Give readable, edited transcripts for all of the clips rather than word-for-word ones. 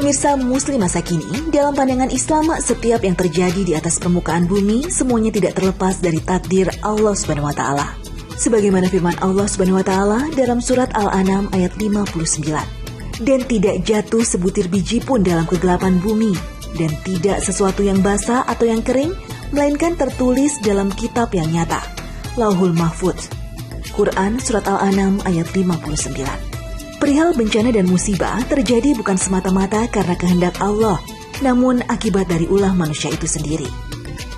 Pemirsa Muslim masa kini, dalam pandangan Islam, setiap yang terjadi di atas permukaan bumi semuanya tidak terlepas dari takdir Allah Subhanahu wa taala. Sebagaimana firman Allah Subhanahu wa taala dalam surat Al-An'am ayat 59. Dan tidak jatuh sebutir biji pun dalam kegelapan bumi, dan tidak sesuatu yang basah atau yang kering, melainkan tertulis dalam kitab yang nyata, Lauhul Mahfudz. Quran surat Al-An'am ayat 59. Perihal bencana dan musibah terjadi bukan semata-mata karena kehendak Allah, namun akibat dari ulah manusia itu sendiri.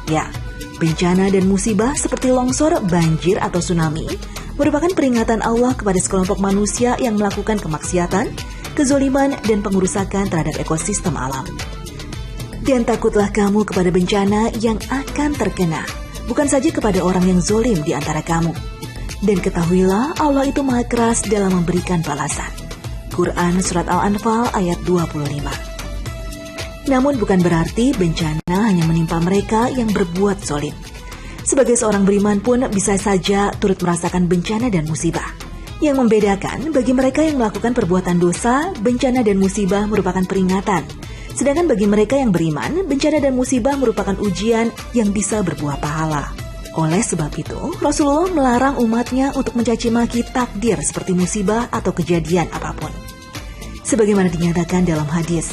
Ya, bencana dan musibah seperti longsor, banjir, atau tsunami merupakan peringatan Allah kepada sekelompok manusia yang melakukan kemaksiatan, kezoliman, dan pengerusakan terhadap ekosistem alam. Dan takutlah kamu kepada bencana yang akan terkena, bukan saja kepada orang yang zolim di antara kamu. Dan ketahuilah Allah itu maha keras dalam memberikan balasan. Quran Surat Al-Anfal ayat 25. Namun bukan berarti bencana hanya menimpa mereka yang berbuat zolim. Sebagai seorang beriman pun bisa saja turut merasakan bencana dan musibah. Yang membedakan bagi mereka yang melakukan perbuatan dosa, bencana dan musibah merupakan peringatan. Sedangkan bagi mereka yang beriman, bencana dan musibah merupakan ujian yang bisa berbuah pahala. Oleh sebab itu, Rasulullah melarang umatnya untuk mencaci maki takdir seperti musibah atau kejadian apapun. Sebagaimana dinyatakan dalam hadis,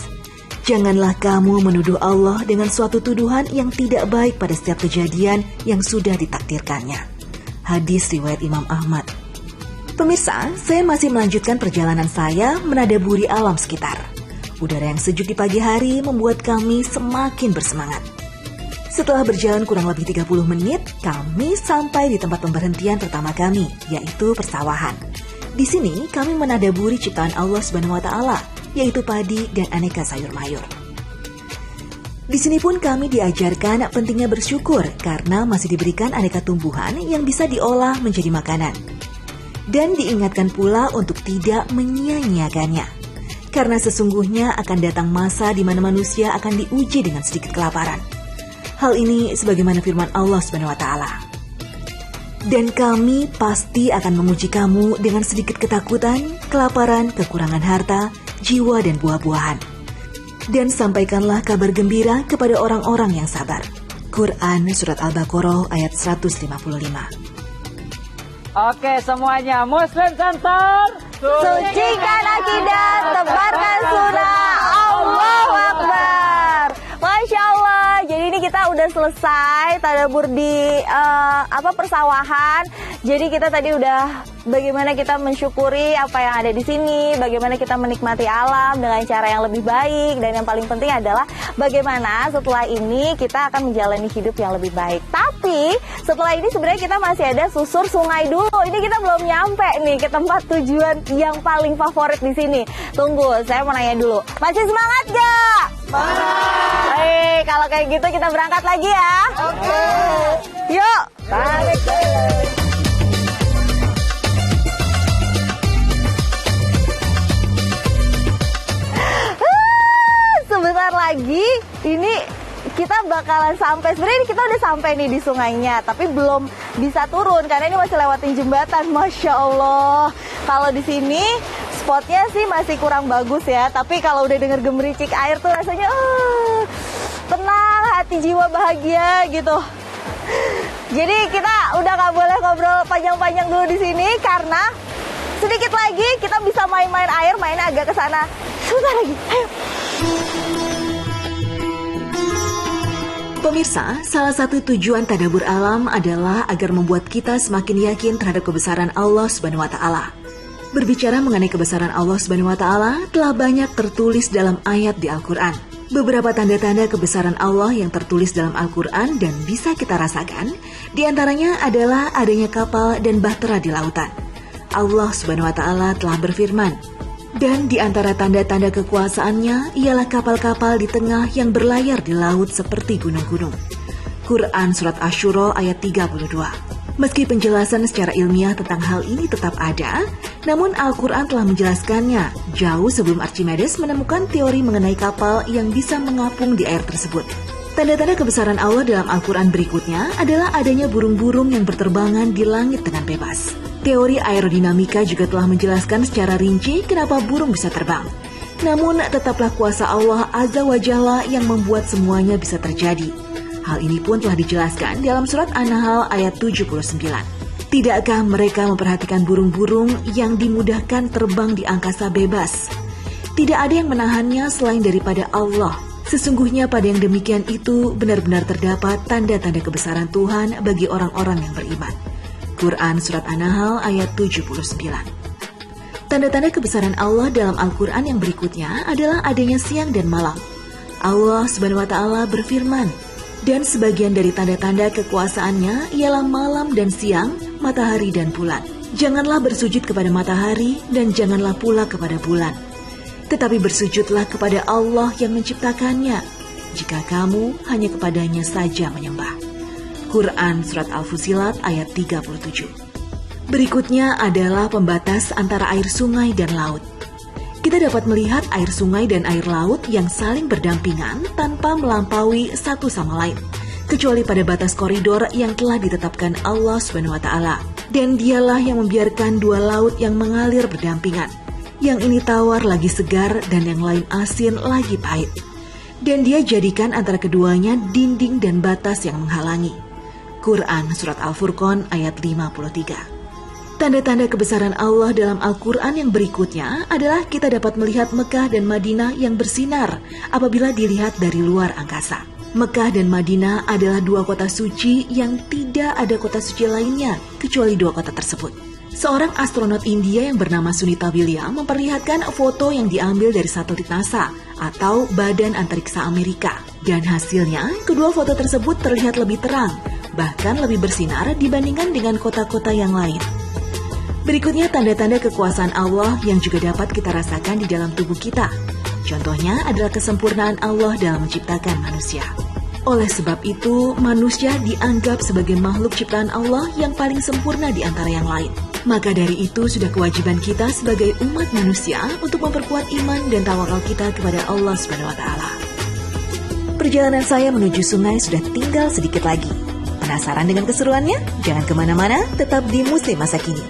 janganlah kamu menuduh Allah dengan suatu tuduhan yang tidak baik pada setiap kejadian yang sudah ditakdirkannya. Hadis riwayat Imam Ahmad. Pemirsa, saya masih melanjutkan perjalanan saya menadaburi alam sekitar. Udara yang sejuk di pagi hari membuat kami semakin bersemangat. Setelah berjalan kurang lebih 30 menit, kami sampai di tempat pemberhentian pertama kami, yaitu persawahan. Di sini kami menadaburi ciptaan Allah Subhanahu wa taala, yaitu padi dan aneka sayur mayur. Di sini pun kami diajarkan pentingnya bersyukur karena masih diberikan aneka tumbuhan yang bisa diolah menjadi makanan. Dan diingatkan pula untuk tidak menyia-nyiakannya. Karena sesungguhnya akan datang masa di mana manusia akan diuji dengan sedikit kelaparan. Hal ini sebagaimana firman Allah Subhanahu wa taala. Dan kami pasti akan menguji kamu dengan sedikit ketakutan, kelaparan, kekurangan harta, jiwa dan buah-buahan. Dan sampaikanlah kabar gembira kepada orang-orang yang sabar. Quran Surat Al-Baqarah ayat 155. Oke semuanya, Muslim Center, sucikan akidah, tebarkan sunnah, Allahu Akbar. Masya Allah, jadi ini kita udah selesai tadabur di persawahan. Jadi kita tadi udah bagaimana kita mensyukuri apa yang ada di sini, bagaimana kita menikmati alam dengan cara yang lebih baik, dan yang paling penting adalah bagaimana setelah ini kita akan menjalani hidup yang lebih baik. Tapi setelah ini sebenarnya kita masih ada susur sungai dulu. Ini kita belum nyampe nih ke tempat tujuan yang paling favorit di sini. Tunggu, saya mau nanya dulu. Masih semangat gak? Semangat. Kalau kayak gitu kita berangkat lagi ya. Oke. Yuk. Balik. Sebentar lagi ini kita bakalan sampai. Sebenarnya kita udah sampai nih di sungainya, tapi belum bisa turun karena ini masih lewatin jembatan. Masya Allah. Kalau di sini spotnya sih masih kurang bagus ya, tapi kalau udah denger gemericik air tuh rasanya tenang, hati jiwa bahagia gitu. Jadi kita udah nggak boleh ngobrol panjang-panjang dulu di sini karena sedikit lagi kita bisa main-main air, mainnya agak ke sana. Sebentar lagi, ayo. Pemirsa, salah satu tujuan tadabbur alam adalah agar membuat kita semakin yakin terhadap kebesaran Allah Subhanahu wa taala. Berbicara mengenai kebesaran Allah Subhanahu wa taala telah banyak tertulis dalam ayat di Al-Qur'an. Beberapa tanda-tanda kebesaran Allah yang tertulis dalam Al-Qur'an dan bisa kita rasakan, di antaranya adalah adanya kapal dan bahtera di lautan. Allah Subhanahu wa taala telah berfirman, dan di antara tanda-tanda kekuasaannya ialah kapal-kapal di tengah yang berlayar di laut seperti gunung-gunung. Quran Surat Asy-Syura ayat 32. Meski penjelasan secara ilmiah tentang hal ini tetap ada, namun Al-Quran telah menjelaskannya jauh sebelum Archimedes menemukan teori mengenai kapal yang bisa mengapung di air tersebut. Tanda-tanda kebesaran Allah dalam Al-Quran berikutnya adalah adanya burung-burung yang berterbangan di langit dengan bebas. Teori aerodinamika juga telah menjelaskan secara rinci kenapa burung bisa terbang. Namun tetaplah kuasa Allah Azza wa Jalla yang membuat semuanya bisa terjadi. Hal ini pun telah dijelaskan dalam surat An-Nahl ayat 79. Tidakkah mereka memperhatikan burung-burung yang dimudahkan terbang di angkasa bebas? Tidak ada yang menahannya selain daripada Allah. Sesungguhnya pada yang demikian itu benar-benar terdapat tanda-tanda kebesaran Tuhan bagi orang-orang yang beriman. Quran Surat An-Nahl ayat 79. Tanda-tanda kebesaran Allah dalam Al-Quran yang berikutnya adalah adanya siang dan malam. Allah Subhanahu wa Ta'ala berfirman, dan sebagian dari tanda-tanda kekuasaannya ialah malam dan siang, matahari dan bulan. Janganlah bersujud kepada matahari dan janganlah pula kepada bulan. Tetapi bersujudlah kepada Allah yang menciptakannya, jika kamu hanya kepadanya saja menyembah. Quran Surat Al-Fusilat ayat 37. Berikutnya adalah pembatas antara air sungai dan laut. Kita dapat melihat air sungai dan air laut yang saling berdampingan tanpa melampaui satu sama lain, kecuali pada batas koridor yang telah ditetapkan Allah SWT. Dan dialah yang membiarkan dua laut yang mengalir berdampingan. Yang ini tawar lagi segar dan yang lain asin lagi pahit. Dan dia jadikan antara keduanya dinding dan batas yang menghalangi. Quran Surat Al-Furqan ayat 53. Tanda-tanda kebesaran Allah dalam Al-Quran yang berikutnya adalah kita dapat melihat Mekah dan Madinah yang bersinar apabila dilihat dari luar angkasa. Mekah dan Madinah adalah dua kota suci yang tidak ada kota suci lainnya kecuali dua kota tersebut. Seorang astronot India yang bernama Sunita William memperlihatkan foto yang diambil dari satelit NASA atau Badan Antariksa Amerika. Dan hasilnya, kedua foto tersebut terlihat lebih terang, bahkan lebih bersinar dibandingkan dengan kota-kota yang lain. Berikutnya tanda-tanda kekuasaan Allah yang juga dapat kita rasakan di dalam tubuh kita. Contohnya adalah kesempurnaan Allah dalam menciptakan manusia. Oleh sebab itu, manusia dianggap sebagai makhluk ciptaan Allah yang paling sempurna di antara yang lain. Maka dari itu sudah kewajiban kita sebagai umat manusia untuk memperkuat iman dan tawakal kita kepada Allah SWT. Perjalanan saya menuju sungai sudah tinggal sedikit lagi. Penasaran dengan keseruannya? Jangan kemana-mana, tetap di Muslim Masa Kini.